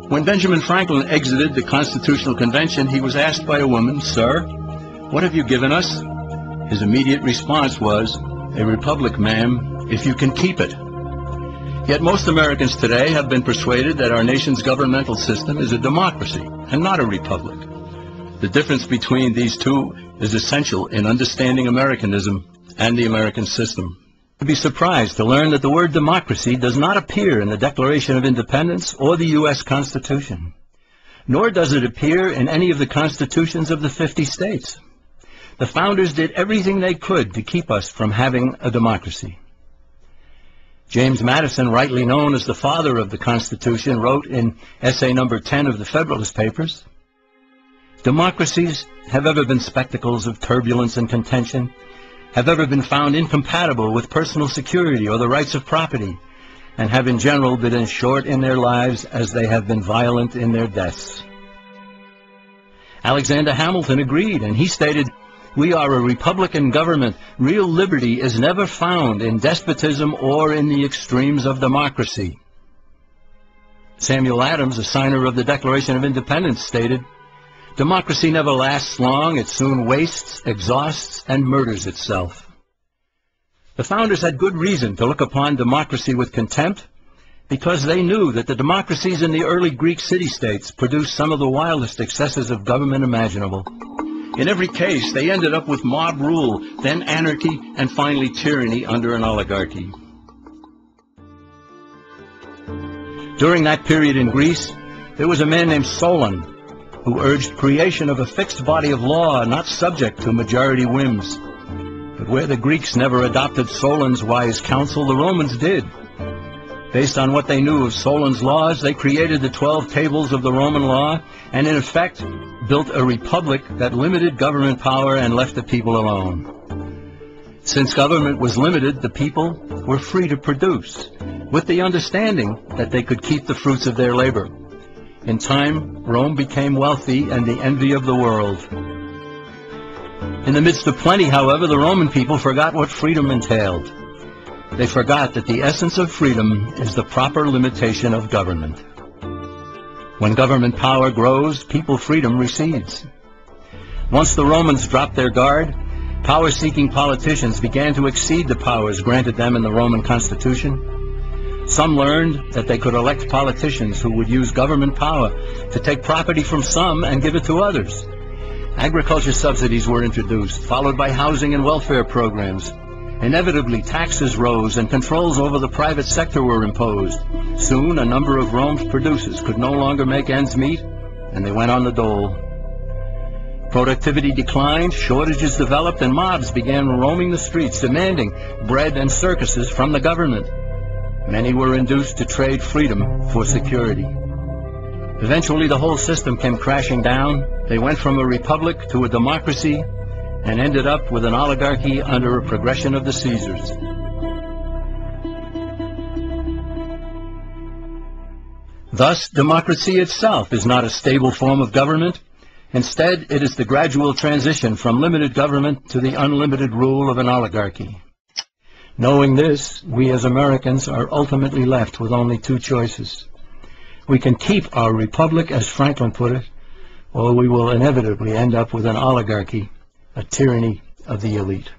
When Benjamin Franklin exited the Constitutional Convention, he was asked by a woman, "Sir, what have you given us?" His immediate response was, "A republic, ma'am, if you can keep it." Yet most Americans today have been persuaded that our nation's governmental system is a democracy and not a republic. The difference between these two is essential in understanding Americanism and the American system. You'd be surprised to learn that the word democracy does not appear in the Declaration of Independence or the U.S. Constitution, nor does it appear in any of the constitutions of the 50 states. The founders did everything they could to keep us from having a democracy. James Madison, rightly known as the father of the Constitution, wrote in essay number 10 of the Federalist Papers, "Democracies have ever been spectacles of turbulence and contention, have ever been found incompatible with personal security or the rights of property, and have in general been as short in their lives as they have been violent in their deaths." Alexander Hamilton agreed, and he stated, "We are a republican government. Real liberty is never found in despotism or in the extremes of democracy." Samuel Adams, a signer of the Declaration of Independence, stated, "Democracy never lasts long. It soon wastes, exhausts, and murders itself." The founders had good reason to look upon democracy with contempt, because they knew that the democracies in the early Greek city-states produced some of the wildest excesses of government imaginable. In every case, they ended up with mob rule, then anarchy, and finally tyranny under an oligarchy. During that period in Greece, there was a man named Solon, who urged creation of a fixed body of law not subject to majority whims. But where the Greeks never adopted Solon's wise counsel, the Romans did. Based on what they knew of Solon's laws, they created the 12 tables of the Roman law, and in effect built a republic that limited government power and left the people alone. Since government was limited, the people were free to produce, with the understanding that they could keep the fruits of their labor. In time, Rome became wealthy and the envy of the world. In the midst of plenty, however, the Roman people forgot what freedom entailed. They forgot that the essence of freedom is the proper limitation of government. When government power grows, people freedom recedes. Once the Romans dropped their guard, power-seeking politicians began to exceed the powers granted them in the Roman Constitution. Some learned that they could elect politicians who would use government power to take property from some and give it to others. Agriculture subsidies were introduced, followed by housing and welfare programs. Inevitably, taxes rose and controls over the private sector were imposed. Soon, a number of Rome's producers could no longer make ends meet, and they went on the dole. Productivity declined, shortages developed, and mobs began roaming the streets, demanding bread and circuses from the government. Many were induced to trade freedom for security. Eventually, the whole system came crashing down. They went from a republic to a democracy and ended up with an oligarchy under a progression of the Caesars. Thus, democracy itself is not a stable form of government. Instead, it is the gradual transition from limited government to the unlimited rule of an oligarchy. Knowing this, we as Americans are ultimately left with only two choices. We can keep our republic, as Franklin put it, or we will inevitably end up with an oligarchy, a tyranny of the elite.